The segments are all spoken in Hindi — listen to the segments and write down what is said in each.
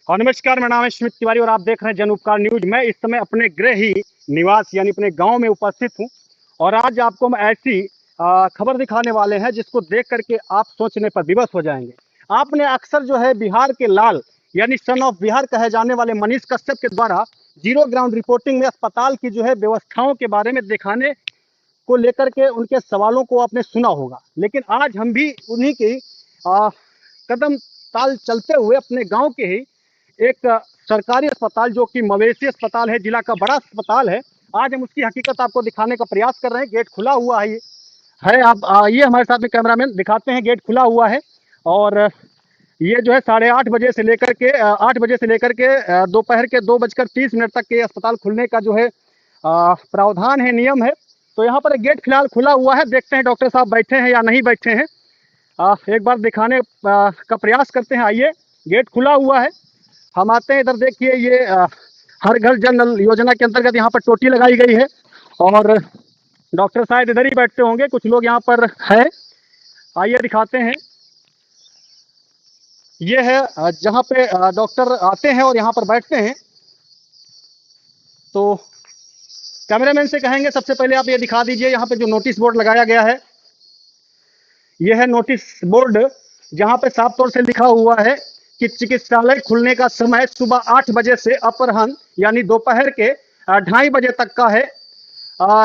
और नमस्कार, मेरा नाम है स्मित तिवारी और आप देख रहे हैं जन उपकार न्यूज। मैं इस समय अपने गृह ही निवास यानी अपने गांव में उपस्थित हूं और आज आपको हम ऐसी खबर दिखाने वाले हैं जिसको देख करके आप सोचने पर विवश हो जाएंगे। आपने अक्सर जो है बिहार के लाल यानी सन ऑफ बिहार कहे जाने वाले मनीष कश्यप के द्वारा जीरो ग्राउंड रिपोर्टिंग में अस्पताल की जो है व्यवस्थाओं के बारे में दिखाने को लेकर के उनके सवालों को आपने सुना होगा, लेकिन आज हम भी उन्हीं की कदम ताल चलते हुए अपने गांव के ही एक सरकारी अस्पताल जो कि मवेशी अस्पताल है, जिला का बड़ा अस्पताल है, आज हम उसकी हकीकत आपको दिखाने का प्रयास कर रहे हैं। गेट खुला हुआ है आप आइए हमारे साथ में, कैमरामैन दिखाते हैं। गेट खुला हुआ है और ये जो है 8:30 बजे से लेकर के 8 बजे से लेकर के दोपहर के 2:30 तक के अस्पताल खुलने का जो है प्रावधान है, नियम है। तो यहाँ पर एक गेट फिलहाल खुला हुआ है, देखते हैं डॉक्टर साहब बैठे हैं या नहीं बैठे हैं। एक बार दिखाने का प्रयास करते हैं। आइए, गेट खुला हुआ है, हम आते हैं इधर। देखिए ये हर घर जल नल योजना के अंतर्गत यहाँ पर टोटी लगाई गई है और डॉक्टर शायद इधर ही बैठते होंगे, कुछ लोग यहाँ पर है। आइए दिखाते हैं। ये है जहाँ पे डॉक्टर आते हैं और यहाँ पर बैठते हैं। तो कैमरामैन से कहेंगे सबसे पहले आप ये दिखा दीजिए, यहाँ पे जो नोटिस बोर्ड लगाया गया है, यह है नोटिस बोर्ड जहाँ पे साफ तौर से लिखा हुआ है कि चिकित्सालय खुलने का समय सुबह 8 बजे से अपराह्न यानी दोपहर के 2:30 बजे तक का है।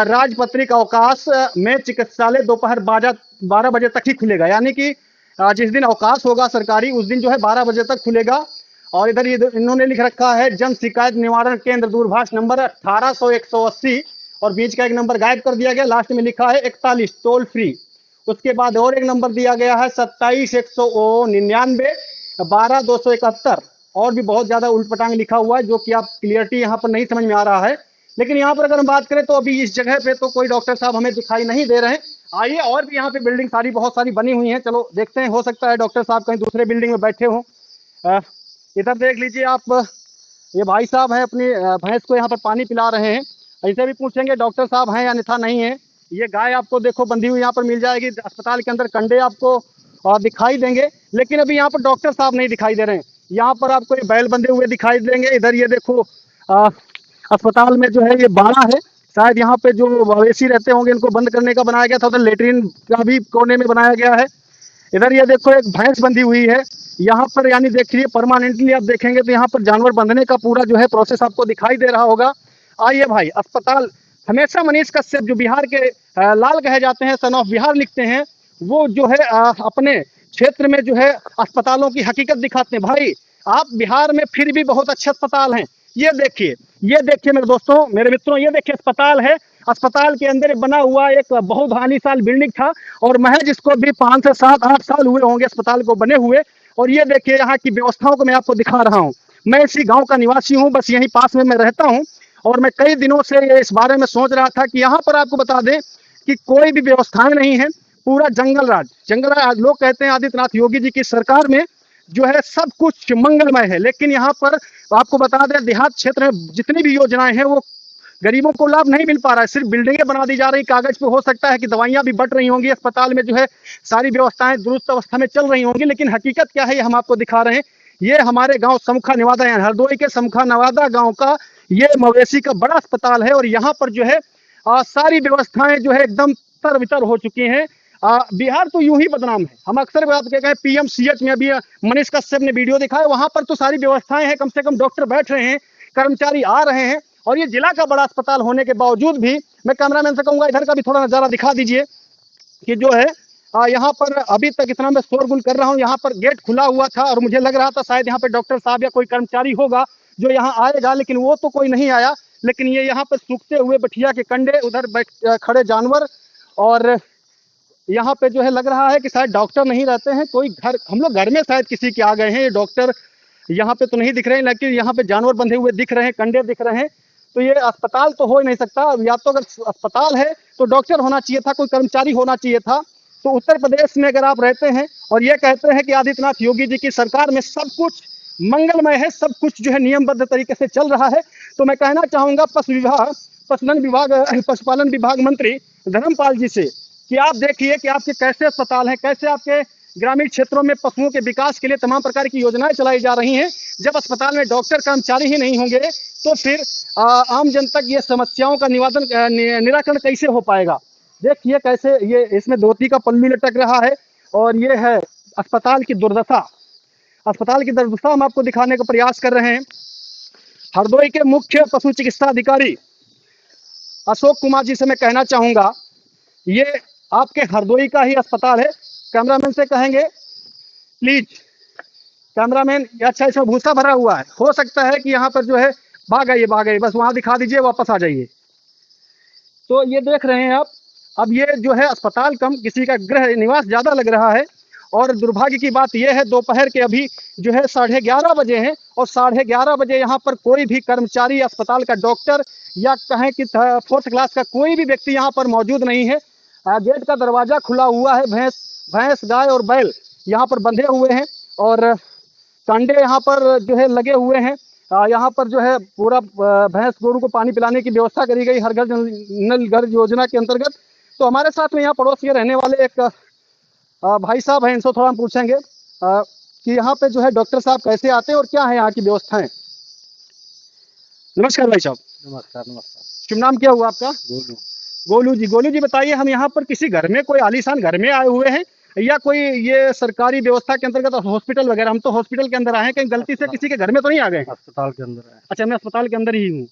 राजपत्रित अवकाश में चिकित्सालय दोपहर 12 बजे तक ही खुलेगा, यानी कि जिस दिन अवकाश होगा सरकारी उस दिन जो है 12 बजे तक खुलेगा। और इधर इन्होंने लिख रखा है जन शिकायत निवारण केंद्र, दूरभाष नंबर 1800-180 और बीच का एक नंबर गायब कर दिया गया, लास्ट में लिखा है 41 टोल फ्री। उसके बाद और एक नंबर दिया गया है 27-199 12-271 और भी बहुत ज्यादा उल्टपटांग लिखा हुआ है जो कि आप क्लियरिटी यहाँ पर नहीं समझ में आ रहा है। लेकिन यहाँ पर अगर हम बात करें तो अभी इस जगह पे तो कोई डॉक्टर साहब हमें दिखाई नहीं दे रहे हैं। आइए, और भी यहाँ पे बिल्डिंग बहुत सारी बनी हुई हैं, चलो देखते हैं, हो सकता है डॉक्टर साहब कहीं दूसरे बिल्डिंग में बैठे हों। इधर देख लीजिए आप, ये भाई साहब हैं अपनी भैंस को यहाँ पर पानी पिला रहे हैं। ऐसे भी पूछेंगे डॉक्टर साहब हैं या अन्यथा नहीं है। ये गाय आपको देखो बंधी हुई यहाँ पर मिल जाएगी। अस्पताल के अंदर कंडे आपको दिखाई देंगे, लेकिन अभी यहाँ पर डॉक्टर साहब नहीं दिखाई दे रहे हैं। यहाँ पर आपको ये बैल बंधे हुए दिखाई देंगे। इधर ये देखो अस्पताल में जो है ये बाड़ा है, शायद यहाँ पे जो मवेशी रहते होंगे इनको बंद करने का बनाया गया था। उधर लेटरिन का भी कोने में बनाया गया है। इधर ये देखो एक भैंस बंधी हुई है यहाँ पर, यानी देखिए परमानेंटली आप देखेंगे तो यहाँ पर जानवर बंधने का पूरा जो है प्रोसेस आपको दिखाई दे रहा होगा। आइए भाई, अस्पताल हमेशा मनीष कश्यप जो बिहार के लाल कहे जाते हैं, सन ऑफ बिहार लिखते हैं, वो जो है अपने क्षेत्र में जो है अस्पतालों की हकीकत दिखाते हैं। भाई आप बिहार में फिर भी बहुत अच्छे अस्पताल हैं। ये देखिए मेरे दोस्तों, मेरे मित्रों, ये देखिए अस्पताल है। अस्पताल के अंदर बना हुआ एक बहुधानी बिल्डिंग था और महज इसको भी 5 से 7-8 साल हुए होंगे अस्पताल को बने हुए। और ये देखिए यहाँ की व्यवस्थाओं को मैं आपको दिखा रहा हूँ। मैं इसी गांव का निवासी हूँ, बस यहीं पास में मैं रहता हूँ और मैं कई दिनों से इस बारे में सोच रहा था कि यहाँ पर आपको बता दें कि कोई भी व्यवस्थाएं नहीं है, पूरा जंगल राज। लोग कहते हैं आदित्यनाथ योगी जी की सरकार में जो है सब कुछ मंगलमय है, लेकिन यहाँ पर आपको बता दें देहात क्षेत्र में जितनी भी योजनाएं हैं वो गरीबों को लाभ नहीं मिल पा रहा है। सिर्फ बिल्डिंगें बना दी जा रही, कागज पे हो सकता है कि दवाइयां भी बट रही होंगी, अस्पताल में जो है सारी व्यवस्थाएं दुरुस्त अवस्था में चल रही होंगी, लेकिन हकीकत क्या है ये हम आपको दिखा रहे हैं। ये हमारे गांव समुखा नवादा, यानी हरदोई के समुखा नवादा गांव का ये मवेशी का बड़ा अस्पताल है और यहाँ पर जो है सारी व्यवस्थाएं जो है एकदम तर वितर हो चुकी हैं। बिहार तो यूं ही बदनाम है। हम अक्सर बात कहते हैं पीएमसीएच में अभी मनीष कश्यप ने वीडियो दिखाया, वहां पर तो सारी व्यवस्थाएं हैं, कम से कम डॉक्टर बैठ रहे हैं, कर्मचारी आ रहे हैं। और ये जिला का बड़ा अस्पताल होने के बावजूद भी, मैं कैमरामैन से कहूंगा इधर का भी थोड़ा नजारा दिखा दीजिए कि जो है यहाँ पर अभी तक इतना मैं शोरगुल कर रहा हूँ, यहाँ पर गेट खुला हुआ था और मुझे लग रहा था शायद यहाँ पे डॉक्टर साहब या कोई कर्मचारी होगा जो यहाँ आएगा, लेकिन वो तो कोई नहीं आया। लेकिन ये यहाँ पर सूखते हुए बठिया के कंडे, उधर खड़े जानवर, और यहाँ पे जो है लग रहा है कि शायद डॉक्टर नहीं रहते हैं। कोई घर, हम लोग घर में शायद किसी के आ गए हैं। ये डॉक्टर यहाँ पे तो नहीं दिख रहे हैं, लेकिन यहाँ पे जानवर बंधे हुए दिख रहे हैं, कंडे दिख रहे हैं। तो ये अस्पताल तो हो ही नहीं सकता। या तो अगर अस्पताल है तो डॉक्टर होना चाहिए था, कोई कर्मचारी होना चाहिए था। तो उत्तर प्रदेश में अगर आप रहते हैं और ये कहते हैं कि आदित्यनाथ योगी जी की सरकार में सब कुछ मंगलमय है, सब कुछ जो है नियमबद्ध तरीके से चल रहा है, तो मैं कहना चाहूंगा पशुपालन विभाग मंत्री धर्मपाल जी से कि आप देखिए कि आपके कैसे अस्पताल हैं, कैसे आपके ग्रामीण क्षेत्रों में पशुओं के विकास के लिए तमाम प्रकार की योजनाएं चलाई जा रही हैं, जब अस्पताल में डॉक्टर कर्मचारी ही नहीं होंगे तो फिर आम जन तक ये समस्याओं का निराकरण कैसे हो पाएगा। देखिए कैसे ये इसमें धोती का पल्लू लटक रहा है और ये है अस्पताल की दुर्दशा। अस्पताल की दुर्दशा हम आपको दिखाने का प्रयास कर रहे हैं। हरदोई के मुख्य पशु चिकित्सा अधिकारी अशोक कुमार जी से मैं कहना चाहूंगा, ये आपके हरदोई का ही अस्पताल है। कैमरामैन से कहेंगे प्लीज, कैमरामैन, अच्छा इसमें भूसा भरा हुआ है, हो सकता है कि यहाँ पर जो है भाग गई, बस वहां दिखा दीजिए, वापस आ जाइए। तो ये देख रहे हैं आप, अब ये जो है अस्पताल कम किसी का गृह निवास ज्यादा लग रहा है। और दुर्भाग्य की बात यह है दोपहर के अभी जो है 11:30 बजे हैं और 11:30 बजे यहाँ पर कोई भी कर्मचारी, अस्पताल का डॉक्टर या कहें कि 4th क्लास का कोई भी व्यक्ति यहाँ पर मौजूद नहीं है। गेट का दरवाजा खुला हुआ है, भैंस गाय और बैल यहाँ पर बंधे हुए हैं और कंडे यहाँ पर जो है लगे हुए हैं। यहाँ पर जो है पूरा भैंस गोरू को पानी पिलाने की व्यवस्था करी गई हर घर नल घर योजना के अंतर्गत। तो हमारे साथ में यहाँ पड़ोस के रहने वाले एक भाई साहब हैं, इनसे थोड़ा हम पूछेंगे कि यहाँ पे जो है डॉक्टर साहब कैसे आते हैं और क्या है यहाँ की व्यवस्थाएं। नमस्कार भाई साहब। नमस्कार। शुभ नाम क्या हुआ आपका? गोलू। गोलू जी बताइए, हम यहाँ पर किसी घर में, कोई आलीशान घर में आए हुए हैं या कोई ये सरकारी व्यवस्था के अंतर्गत हॉस्पिटल वगैरह? हम तो हॉस्पिटल के अंदर आए हैं, कहीं गलती से किसी के घर में तो नहीं आ गए? अस्पताल के अंदर है। अच्छा, मैं अस्पताल के अंदर ही हूँ।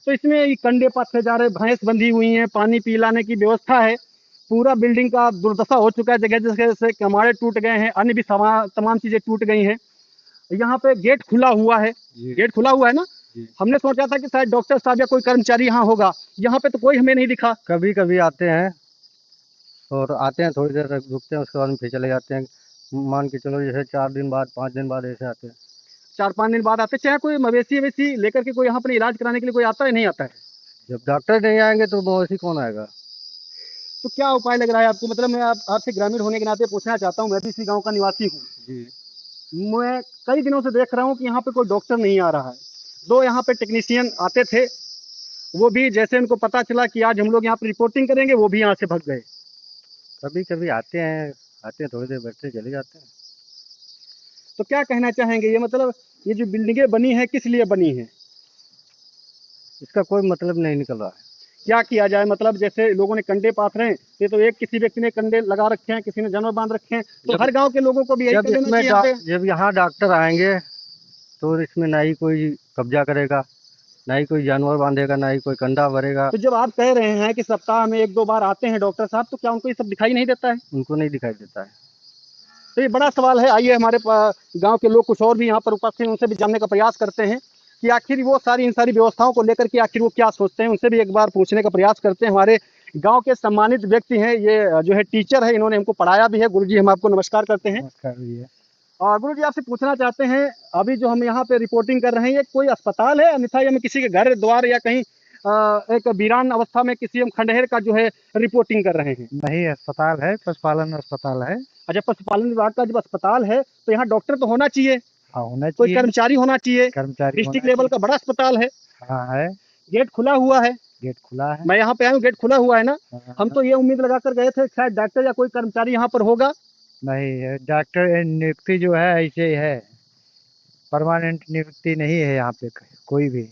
तो इसमें ये कंडे पाथे जा रहे, भैंस बंधी हुई है, पानी पिलाने की व्यवस्था है, पूरा बिल्डिंग का दुर्दशा हो चुका है, जगह जगह से कमाड़े टूट गए हैं, अन्य भी तमाम चीजें टूट गई हैं। यहाँ पे गेट खुला हुआ है, गेट खुला हुआ है ना? हमने सोचा था कि शायद डॉक्टर साहब या कोई कर्मचारी यहाँ होगा, यहाँ पे तो कोई हमें नहीं दिखा। कभी कभी आते हैं और आते हैं, थोड़ी देर रुकते हैं, उसके बाद फिर चले जाते हैं। मान के चलो जैसे 4 दिन बाद 5 दिन बाद ऐसे आते हैं। 4-5 दिन बाद आते। चाहे कोई मवेशी वेशी लेकर के कोई यहाँ पर इलाज कराने के लिए कोई आता है, नहीं आता है? जब डॉक्टर नहीं आएंगे तो मवेशी कौन आएगा? तो क्या उपाय लग रहा है आपको? मतलब मैं आपसे ग्रामीण होने के नाते पूछना चाहता हूँ, मैं भी इसी गाँव का निवासी हूँ जी। मैं कई दिनों से देख रहा हूँ कि यहाँ पे कोई डॉक्टर नहीं आ रहा है। 2 यहाँ पे टेक्नीशियन आते थे, वो भी जैसे उनको पता चला कि आज हम लोग यहाँ पे रिपोर्टिंग करेंगे, वो भी यहाँ से भाग गए। कभी कभी आते हैं थोड़ी देर बैठते चले जाते हैं। तो क्या कहना चाहेंगे, ये मतलब ये जो बिल्डिंगें बनी है किस लिए बनी है? इसका कोई मतलब नहीं निकल रहा है। क्या किया जाए? मतलब जैसे लोगों ने कंडे पाथ रहे हैं, ये तो एक किसी व्यक्ति ने कंडे लगा रखे हैं, किसी ने जानवर बांध रखे हैं, तो हर गांव के लोगों को भी यही कर देना चाहिए। जब यहाँ डॉक्टर आएंगे तो इसमें ना ही कोई कब्जा करेगा, ना ही कोई जानवर बांधेगा, ना ही कोई कंडा भरेगा। तो जब आप कह रहे हैं कि सप्ताह में 1-2 बार आते हैं डॉक्टर साहब, तो क्या उनको ये सब दिखाई नहीं देता है? उनको नहीं दिखाई देता है। तो ये बड़ा सवाल है। आइए हमारे गांव के लोग कुछ और भी यहाँ पर उपस्थित हैं, उनसे भी जानने का प्रयास करते हैं कि आखिर वो इन सारी व्यवस्थाओं को लेकर के आखिर वो क्या सोचते हैं। उनसे भी एक बार पूछने का प्रयास करते हैं। हमारे गांव के सम्मानित व्यक्ति हैं, ये जो है टीचर है, इन्होंने हमको पढ़ाया भी है। गुरुजी, हम आपको नमस्कार करते हैं। नमस्कार। और गुरुजी, आपसे पूछना चाहते हैं, अभी जो हम यहाँ पे रिपोर्टिंग कर रहे हैं, ये कोई अस्पताल है अन्यथा हम किसी के घर द्वार या कहीं एक वीरान अवस्था में किसी हम खंडहर का जो है रिपोर्टिंग कर रहे हैं? नहीं, अस्पताल है, पशुपालन अस्पताल है। अच्छा, पशुपालन विभाग का जब अस्पताल है तो यहाँ डॉक्टर तो होना चाहिए। हाँ, होना चाहिए। कोई कर्मचारी होना चाहिए। कर्मचारी डिस्ट्रिक्ट लेवल का बड़ा अस्पताल है। हाँ है। गेट खुला हुआ है। गेट खुला है। मैं यहाँ पे आया हूँ, गेट खुला हुआ है ना? हाँ। हम तो ये उम्मीद लगा कर गए थे शायद डॉक्टर या कोई कर्मचारी यहाँ पर होगा। नहीं, डॉक्टर नियुक्ति जो है ऐसे ही है, परमानेंट नियुक्ति नहीं है यहाँ पे कोई भी।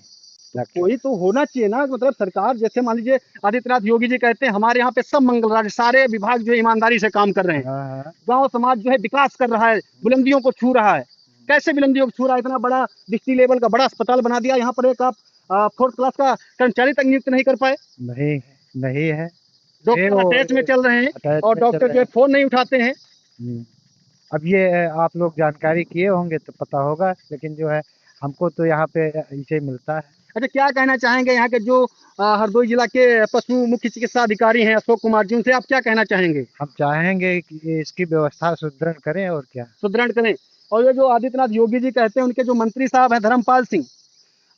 कोई तो होना चाहिए ना, मतलब सरकार, जैसे मान लीजिए आदित्यनाथ योगी जी कहते हैं हमारे यहाँ पे सब मंगल राज, सारे विभाग जो है ईमानदारी से काम कर रहे हैं। गांव समाज जो है विकास कर रहा है, बुलंदियों को छू रहा है। कैसे बुलंदियों को छू रहा है? इतना बड़ा डिस्ट्रिक्ट लेवल का बड़ा अस्पताल बना दिया, यहाँ पर एक आप 4th क्लास का कर्मचारी तक नियुक्त नहीं कर पाए। नहीं है। डॉक्टर अटैच में चल रहे हैं और डॉक्टर जो है फोन नहीं उठाते हैं। अब ये आप लोग जानकारी किए होंगे तो पता होगा, लेकिन जो है हमको तो यहाँ पे इसे मिलता है। अच्छा, क्या कहना चाहेंगे यहाँ के जो हरदोई जिला के पशु मुख्य चिकित्सा अधिकारी हैं अशोक कुमार जी, उनसे आप क्या कहना चाहेंगे? हम चाहेंगे कि इसकी व्यवस्था सुदृढ़ करें, और क्या सुदृढ़ करें। और ये जो आदित्यनाथ योगी जी कहते हैं, उनके जो मंत्री साहब हैं धर्मपाल सिंह,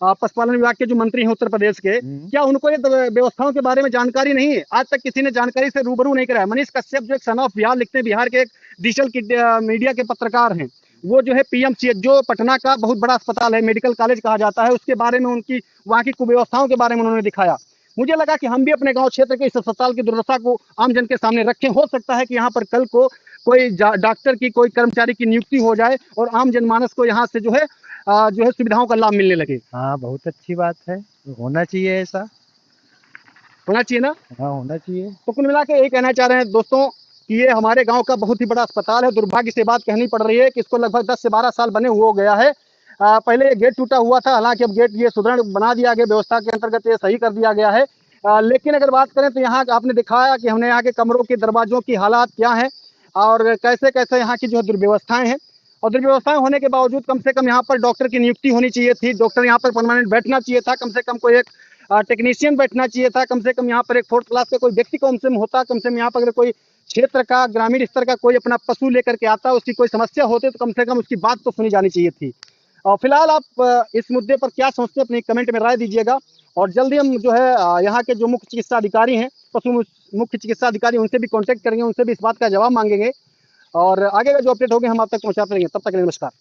पशुपालन विभाग के जो मंत्री हैं उत्तर प्रदेश के, क्या उनको ये व्यवस्थाओं के बारे में जानकारी नहीं है? आज तक किसी ने जानकारी से रूबरू नहीं कराया। मनीष कश्यप जो एक सन ऑफ बिहार लिखते हैं, बिहार के एक डिजिटल मीडिया के पत्रकार हैं, वो जो है पीएमसीएच जो पटना का बहुत बड़ा अस्पताल है, मेडिकल कॉलेज कहा जाता है, उसके बारे में उनकी वहाँ की कुव्यवस्थाओं के बारे में उन्होंने दिखाया। मुझे लगा कि हम भी अपने गांव क्षेत्र के इस अस्पताल की दुर्दशा को आम जन के सामने रखें। हो सकता है कि यहाँ पर कल को कोई डॉक्टर की, कोई कर्मचारी की नियुक्ति हो जाए और आम जनमानस को यहाँ से जो है जो है सुविधाओं का लाभ मिलने लगे। हाँ, बहुत अच्छी बात है, होना चाहिए ऐसा। होना चाहिए ना। हाँ, होना चाहिए। तो कुल मिला के यही कहना चाह रहे हैं दोस्तों कि ये हमारे गांव का बहुत ही बड़ा अस्पताल है। दुर्भाग्य से बात कहनी पड़ रही है कि इसको लगभग 10 से 12 साल बने हुए हो गया है। पहले ये गेट टूटा हुआ था, हालांकि अब गेट ये सुदृढ़ बना दिया गया, व्यवस्था के अंतर्गत ये सही कर दिया गया है। लेकिन अगर बात करें तो यहाँ आपने दिखाया कि हमने यहाँ के कमरों के दरवाजों की हालात क्या है और कैसे कैसे यहाँ की जो है दुर्व्यवस्थाएं हैं। और दुर्व्यवस्थाएं होने के बावजूद कम से कम यहाँ पर डॉक्टर की नियुक्ति होनी चाहिए थी, डॉक्टर यहाँ पर परमानेंट बैठना चाहिए था, कम से कम कोई एक टेक्नीशियन बैठना चाहिए था, कम से कम यहाँ पर एक 4th क्लास का कोई व्यक्ति कम से कम होता, कम से कम यहाँ पर अगर कोई क्षेत्र का ग्रामीण स्तर का कोई अपना पशु लेकर के आता, उसकी कोई समस्या होती तो कम से कम उसकी बात तो सुनी जानी चाहिए थी। और फिलहाल आप इस मुद्दे पर क्या सोचते हैं अपनी कमेंट में राय दीजिएगा। और जल्दी हम जो है यहाँ के जो मुख्य चिकित्सा अधिकारी हैं, पशु मुख्य चिकित्सा अधिकारी, उनसे भी कांटेक्ट करेंगे, उनसे भी इस बात का जवाब मांगेंगे और आगे का जो अपडेट होगी हम आप तक पहुँचाते रहेंगे। तब तक के लिए नमस्कार।